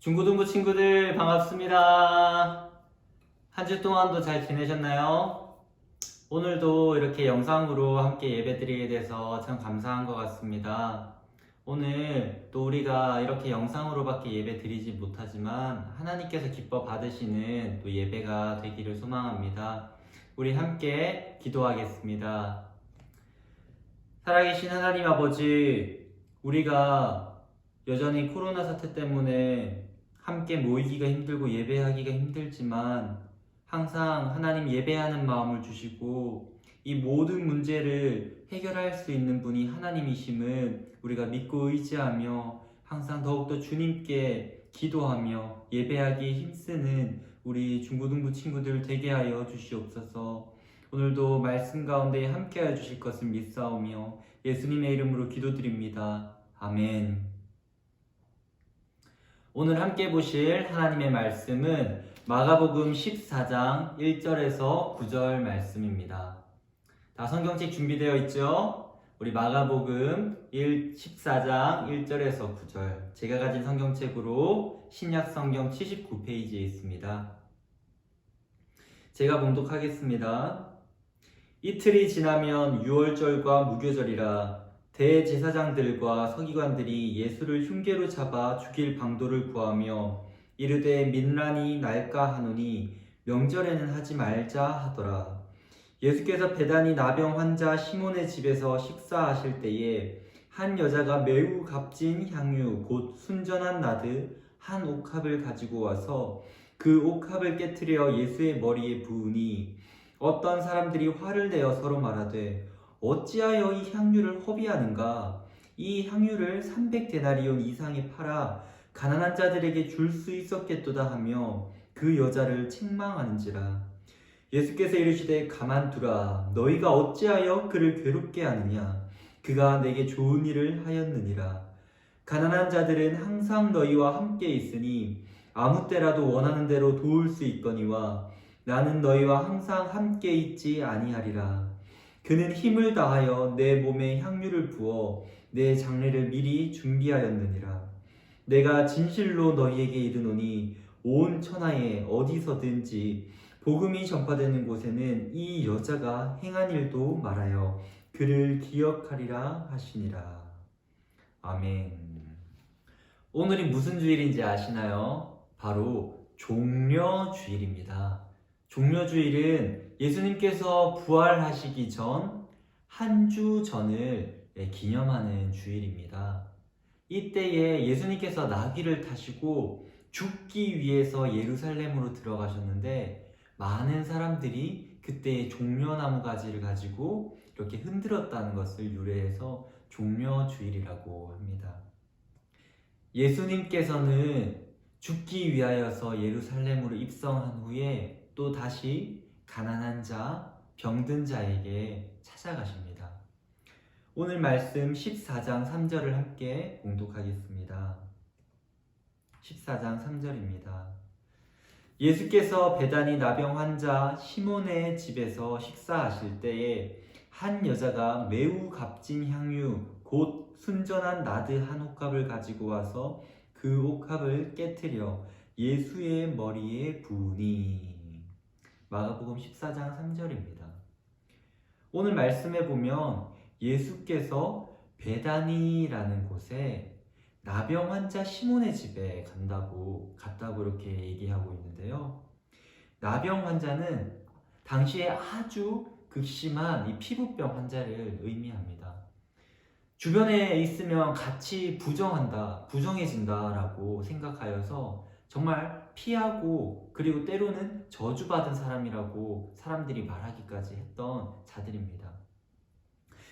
중고등부 친구들 반갑습니다. 한 주 동안도 잘 지내셨나요? 오늘도 이렇게 영상으로 함께 예배드리게 돼서 참 감사한 것 같습니다. 오늘 또 우리가 이렇게 영상으로밖에 예배 드리지 못하지만 하나님께서 기뻐 받으시는 또 예배가 되기를 소망합니다. 우리 함께 기도하겠습니다. 살아계신 하나님 아버지, 우리가 여전히 코로나 사태 때문에 함께 모이기가 힘들고 예배하기가 힘들지만 항상 하나님 예배하는 마음을 주시고 이 모든 문제를 해결할 수 있는 분이 하나님이심을 우리가 믿고 의지하며 항상 더욱더 주님께 기도하며 예배하기에 힘쓰는 우리 중고등부 친구들 되게 하여 주시옵소서. 오늘도 말씀 가운데 함께하여 주실 것을 믿사오며 예수님의 이름으로 기도드립니다. 아멘. 오늘 함께 보실 하나님의 말씀은 마가복음 14장 1절에서 9절 말씀입니다. 다 성경책 준비되어 있죠? 우리 마가복음 14장 1절에서 9절, 제가 가진 성경책으로 신약성경 79페이지에 있습니다. 제가 봉독하겠습니다. 이틀이 지나면 유월절과 무교절이라 대제사장들과 서기관들이 예수를 흉계로 잡아 죽일 방도를 구하며 이르되 민란이 날까 하노니 명절에는 하지 말자 하더라. 예수께서 베다니 나병 환자 시몬의 집에서 식사하실 때에 한 여자가 매우 값진 향유 곧 순전한 나드 한 옥합을 가지고 와서 그 옥합을 깨트려 예수의 머리에 부으니 어떤 사람들이 화를 내어 서로 말하되 어찌하여 이 향유를 허비하는가? 이 향유를 300데나리온 이상에 팔아 가난한 자들에게 줄 수 있었겠도다 하며 그 여자를 책망하는지라. 예수께서 이르시되 가만두라. 너희가 어찌하여 그를 괴롭게 하느냐? 그가 내게 좋은 일을 하였느니라. 가난한 자들은 항상 너희와 함께 있으니 아무 때라도 원하는 대로 도울 수 있거니와 나는 너희와 항상 함께 있지 아니하리라. 그는 힘을 다하여 내 몸에 향유를 부어 내 장례를 미리 준비하였느니라. 내가 진실로 너희에게 이르노니 온 천하에 어디서든지 복음이 전파되는 곳에는 이 여자가 행한 일도 말하여 그를 기억하리라 하시니라. 아멘. 오늘이 무슨 주일인지 아시나요? 바로 종려주일입니다. 종려주일은 예수님께서 부활하시기 전 한 주 전을 기념하는 주일입니다. 이때에 예수님께서 나귀를 타시고 죽기 위해서 예루살렘으로 들어가셨는데 많은 사람들이 그때의 종려나무 가지를 가지고 이렇게 흔들었다는 것을 유래해서 종려주일이라고 합니다. 예수님께서는 죽기 위하여서 예루살렘으로 입성한 후에 또 다시 가난한 자, 병든 자에게 찾아가십니다. 오늘 말씀 14장 3절을 함께 봉독하겠습니다. 14장 3절입니다. 예수께서 베다니 나병 환자 시몬의 집에서 식사하실 때에 한 여자가 매우 값진 향유 곧 순전한 나드 한 옥합을 가지고 와서 그 옥합을 깨트려 예수의 머리에 부으니. 마가복음 14장 3절입니다. 오늘 말씀에 보면 예수께서 베다니라는 곳에 나병 환자 시몬의 집에 갔다고 이렇게 얘기하고 있는데요. 나병 환자는 당시에 아주 극심한 이 피부병 환자를 의미합니다. 주변에 있으면 같이 부정해진다라고 생각하여서 정말 피하고 그리고 때로는 저주받은 사람이라고 사람들이 말하기까지 했던 자들입니다.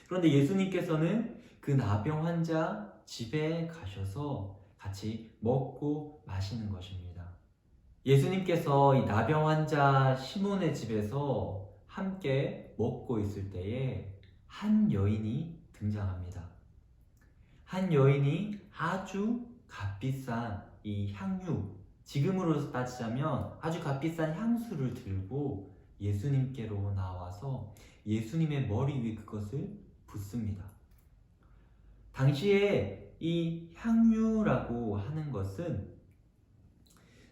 그런데 예수님께서는 그 나병 환자 집에 가셔서 같이 먹고 마시는 것입니다. 예수님께서 이 나병 환자 시몬의 집에서 함께 먹고 있을 때에 한 여인이 등장합니다. 한 여인이 아주 값비싼 이 향유, 지금으로 따지자면 아주 값비싼 향수를 들고 예수님께로 나와서 예수님의 머리 위에 그것을 붓습니다. 당시에 이 향유라고 하는 것은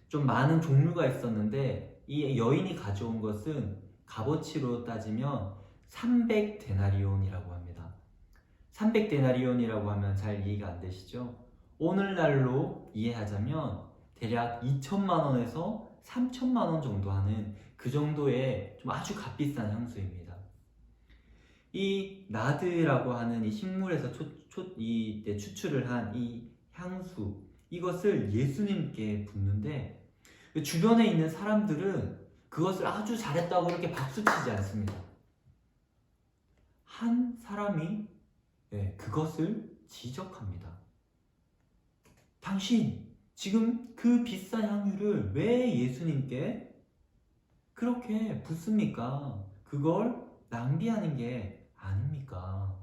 좀 많은 종류가 있었는데 이 여인이 가져온 것은 값어치로 따지면 300데나리온이라고 합니다. 300데나리온이라고 하면 잘 이해가 안 되시죠? 오늘날로 이해하자면 대략 2천만 원에서 3천만 원 정도 하는 그 정도의 좀 아주 값비싼 향수입니다. 이 나드라고 하는 이 식물에서 추출을 한 이 향수, 이것을 예수님께 붓는데 주변에 있는 사람들은 그것을 아주 잘했다고 이렇게 박수치지 않습니다. 한 사람이 그것을 지적합니다. 당신 지금 그 비싼 향유를 왜 예수님께 그렇게 붓습니까? 그걸 낭비하는 게 아닙니까?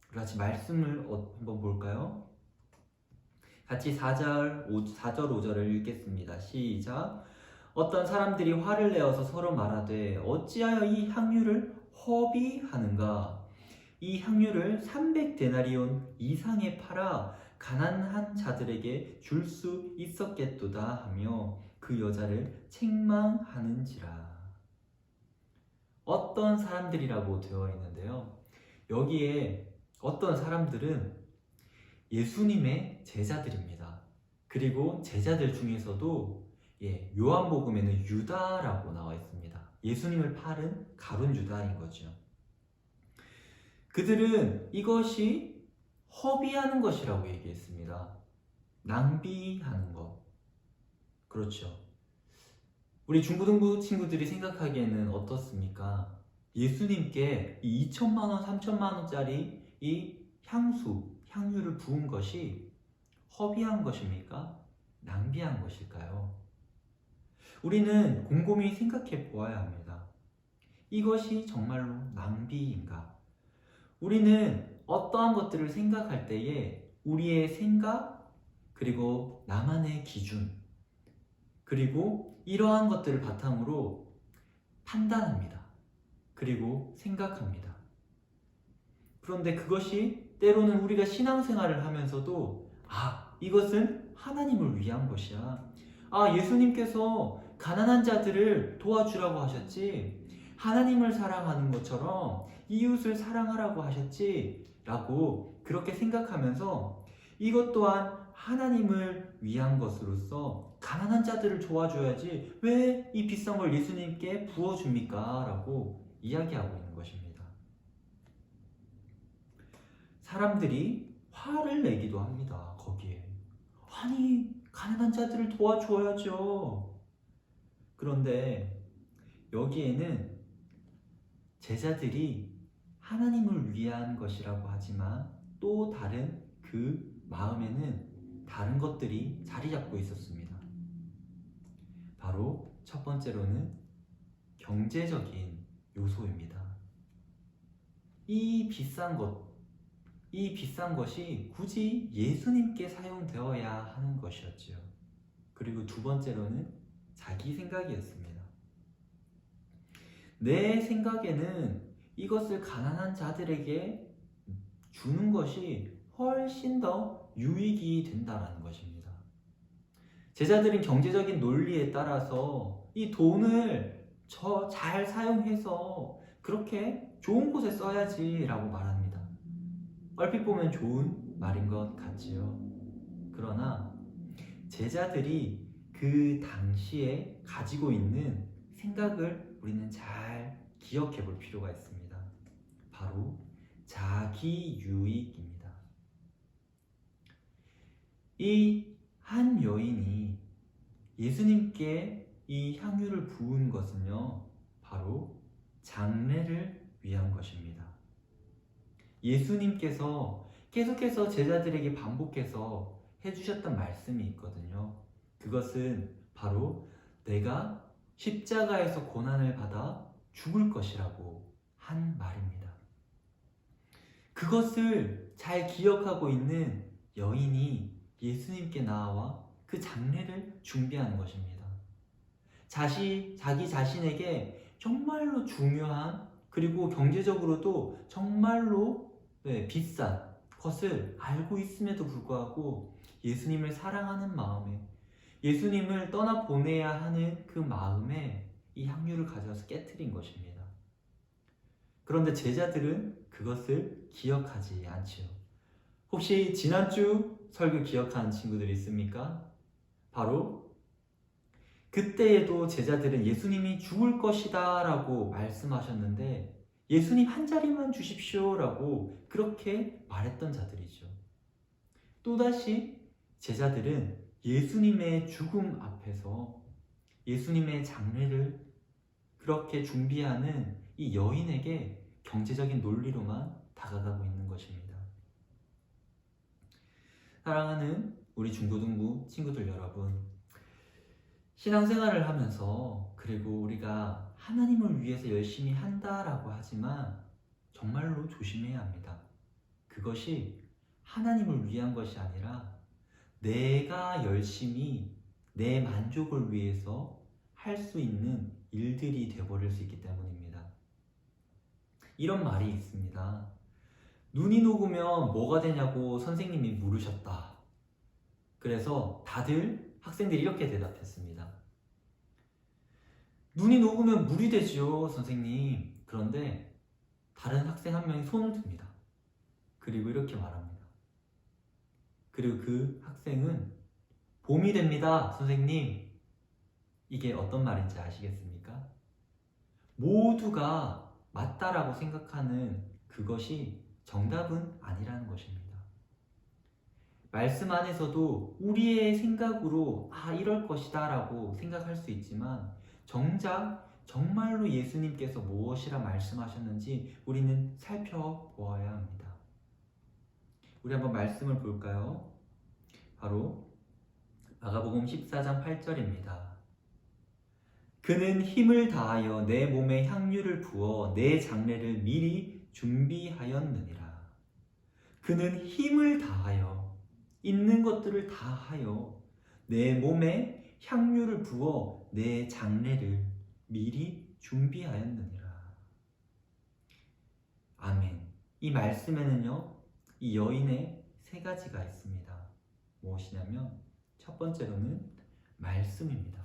우리 같이 말씀을 한번 볼까요? 같이 4절, 5절을 읽겠습니다. 시작. 어떤 사람들이 화를 내어서 서로 말하되 어찌하여 이 향유를 허비하는가? 이 향유를 300데나리온 이상에 팔아 가난한 자들에게 줄 수 있었겠도다 하며 그 여자를 책망하는지라. 어떤 사람들이라고 되어 있는데요. 여기에 어떤 사람들은 예수님의 제자들입니다. 그리고 제자들 중에서도 요한복음에는 유다라고 나와 있습니다. 예수님을 팔은 가룟 유다인 거죠. 그들은 이것이 허비하는 것이라고 얘기했습니다. 낭비하는 것. 그렇죠. 우리 중고등부 친구들이 생각하기에는 어떻습니까? 예수님께 이 2천만 원, 3천만 원짜리 이 향유를 부은 것이 허비한 것입니까? 낭비한 것일까요? 우리는 곰곰이 생각해 보아야 합니다. 이것이 정말로 낭비인가? 우리는 어떠한 것들을 생각할 때에 우리의 생각, 그리고 나만의 기준, 그리고 이러한 것들을 바탕으로 판단합니다. 그리고 생각합니다. 그런데 그것이 때로는 우리가 신앙생활을 하면서도 이것은 하나님을 위한 것이야. 예수님께서 가난한 자들을 도와주라고 하셨지. 하나님을 사랑하는 것처럼 이웃을 사랑하라고 하셨지. 라고 그렇게 생각하면서 이것 또한 하나님을 위한 것으로서 가난한 자들을 도와줘야지 왜 이 비싼 걸 예수님께 부어줍니까? 라고 이야기하고 있는 것입니다. 사람들이 화를 내기도 합니다. 거기에. 아니, 가난한 자들을 도와줘야죠. 그런데 여기에는 제자들이 하나님을 위한 것이라고 하지만 또 다른 그 마음에는 다른 것들이 자리 잡고 있었습니다. 바로 첫 번째로는 경제적인 요소입니다. 이 비싼 것이 굳이 예수님께 사용되어야 하는 것이었지요. 그리고 두 번째로는 자기 생각이었습니다. 내 생각에는 이것을 가난한 자들에게 주는 것이 훨씬 더 유익이 된다는 것입니다. 제자들은 경제적인 논리에 따라서 이 돈을 잘 사용해서 그렇게 좋은 곳에 써야지 라고 말합니다. 얼핏 보면 좋은 말인 것 같지요. 그러나 제자들이 그 당시에 가지고 있는 생각을 우리는 잘 기억해 볼 필요가 있습니다. 바로 자기 유익입니다. 이 한 여인이 예수님께 이 향유를 부은 것은요, 바로 장례를 위한 것입니다. 예수님께서 계속해서 제자들에게 반복해서 해주셨던 말씀이 있거든요. 그것은 바로 내가 십자가에서 고난을 받아 죽을 것이라고 한 말입니다. 그것을 잘 기억하고 있는 여인이 예수님께 나와 그 장례를 준비하는 것입니다. 자기 자신에게 정말로 중요한, 그리고 경제적으로도 정말로 비싼 것을 알고 있음에도 불구하고 예수님을 사랑하는 마음에 예수님을 떠나 보내야 하는 그 마음에 이 향유를 가져와서 깨뜨린 것입니다. 그런데 제자들은 그것을 기억하지 않지요. 혹시 지난주 설교 기억하는 친구들이 있습니까? 바로 그때에도 제자들은 예수님이 죽을 것이다 라고 말씀하셨는데 예수님 한 자리만 주십시오 라고 그렇게 말했던 자들이죠. 또다시 제자들은 예수님의 죽음 앞에서 예수님의 장례를 그렇게 준비하는 이 여인에게 경제적인 논리로만 다가가고 있는 것입니다. 사랑하는 우리 중고등부 친구들 여러분, 신앙생활을 하면서 그리고 우리가 하나님을 위해서 열심히 한다라고 하지만 정말로 조심해야 합니다. 그것이 하나님을 위한 것이 아니라 내가 열심히 내 만족을 위해서 할 수 있는 일들이 되어버릴 수 있기 때문입니다. 이런 말이 있습니다. 눈이 녹으면 뭐가 되냐고 선생님이 물으셨다. 그래서 다들 학생들이 이렇게 대답했습니다. 눈이 녹으면 물이 되지요, 선생님. 그런데 다른 학생 한 명이 손을 듭니다. 그리고 이렇게 말합니다. 그리고 그 학생은 봄이 됩니다, 선생님. 이게 어떤 말인지 아시겠습니까? 모두가 맞다라고 생각하는 그것이 정답은 아니라는 것입니다. 말씀 안에서도 우리의 생각으로 이럴 것이다 라고 생각할 수 있지만 정작 정말로 예수님께서 무엇이라 말씀하셨는지 우리는 살펴보아야 합니다. 우리 한번 말씀을 볼까요? 바로 마가복음 14장 8절입니다. 그는 힘을 다하여 내 몸에 향유를 부어 내 장례를 미리 준비하였느니라. 그는 힘을 다하여 있는 것들을 다하여 내 몸에 향유를 부어 내 장례를 미리 준비하였느니라. 아멘. 이 말씀에는요, 이 여인의 세 가지가 있습니다. 무엇이냐면 첫 번째로는 말씀입니다.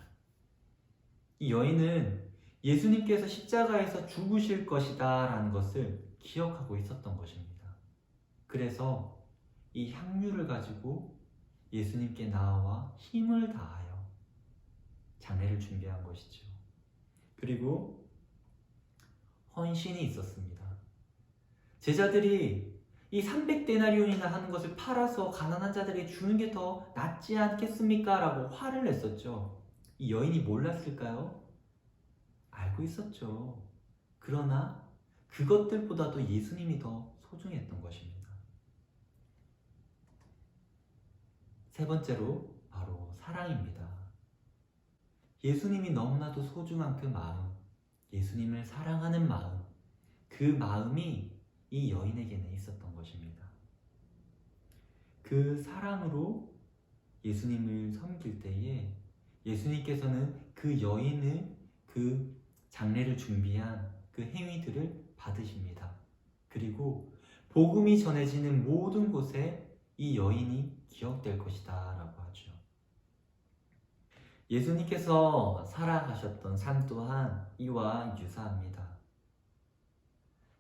이 여인은 예수님께서 십자가에서 죽으실 것이다 라는 것을 기억하고 있었던 것입니다. 그래서 이 향유를 가지고 예수님께 나아와 힘을 다하여 장례를 준비한 것이죠. 그리고 헌신이 있었습니다. 제자들이 이 300데나리온이나 하는 것을 팔아서 가난한 자들에게 주는 게 더 낫지 않겠습니까? 라고 화를 냈었죠. 이 여인이 몰랐을까요? 알고 있었죠. 그러나 그것들보다도 예수님이 더 소중했던 것입니다. 세 번째로 바로 사랑입니다. 예수님이 너무나도 소중한 그 마음, 예수님을 사랑하는 마음, 그 마음이 이 여인에게는 있었던 것입니다. 그 사랑으로 예수님을 섬길 때에 예수님께서는 그 여인을 그 장례를 준비한 그 행위들을 받으십니다. 그리고 복음이 전해지는 모든 곳에 이 여인이 기억될 것이다 라고 하죠. 예수님께서 살아가셨던 삶 또한 이와 유사합니다.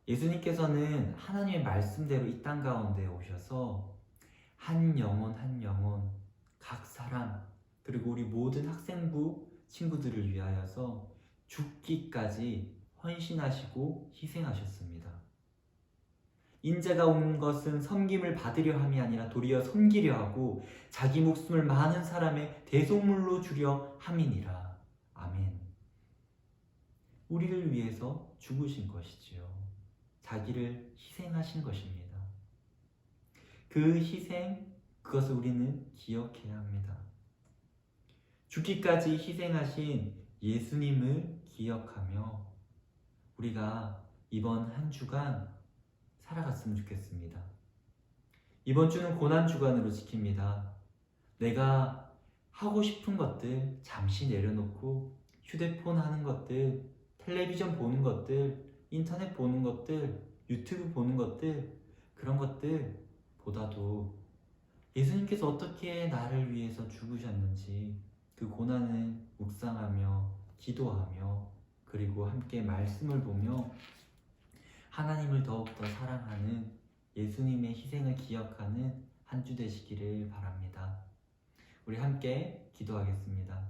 예수님께서는 하나님의 말씀대로 이 땅 가운데 오셔서 한 영혼 한 영혼, 각 사람, 그리고 우리 모든 학생부 친구들을 위하여서 죽기까지 헌신하시고 희생하셨습니다. 인자가 온 것은 섬김을 받으려 함이 아니라 도리어 섬기려 하고 자기 목숨을 많은 사람의 대속물로 주려 함이니라. 아멘. 우리를 위해서 죽으신 것이지요. 자기를 희생하신 것입니다. 그 희생, 그것을 우리는 기억해야 합니다. 죽기까지 희생하신 예수님을 기억하며 우리가 이번 한 주간 살아갔으면 좋겠습니다. 이번 주는 고난주간으로 지킵니다. 내가 하고 싶은 것들 잠시 내려놓고 휴대폰 하는 것들, 텔레비전 보는 것들, 인터넷 보는 것들, 유튜브 보는 것들, 그런 것들보다도 예수님께서 어떻게 나를 위해서 죽으셨는지, 그 고난을 묵상하며 기도하며 그리고 함께 말씀을 보며 하나님을 더욱더 사랑하는 예수님의 희생을 기억하는 한 주 되시기를 바랍니다. 우리 함께 기도하겠습니다.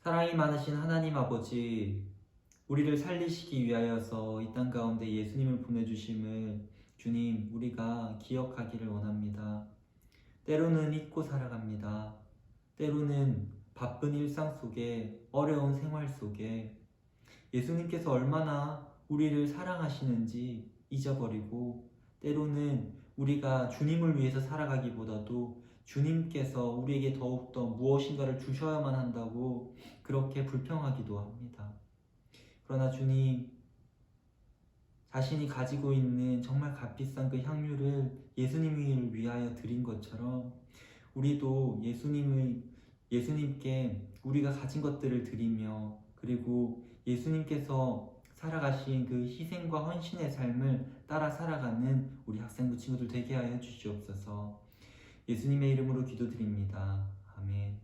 사랑이 많으신 하나님 아버지, 우리를 살리시기 위하여서 이 땅 가운데 예수님을 보내주심을 주님 우리가 기억하기를 원합니다. 때로는 잊고 살아갑니다. 때로는 바쁜 일상 속에 어려운 생활 속에 예수님께서 얼마나 우리를 사랑하시는지 잊어버리고 때로는 우리가 주님을 위해서 살아가기보다도 주님께서 우리에게 더욱더 무엇인가를 주셔야만 한다고 그렇게 불평하기도 합니다. 그러나 주님, 자신이 가지고 있는 정말 값비싼 그 향유를 예수님을 위하여 드린 것처럼 우리도 예수님께 우리가 가진 것들을 드리며 그리고 예수님께서 살아가신 그 희생과 헌신의 삶을 따라 살아가는 우리 학생부 친구들 되게 하여 주시옵소서. 예수님의 이름으로 기도드립니다. 아멘.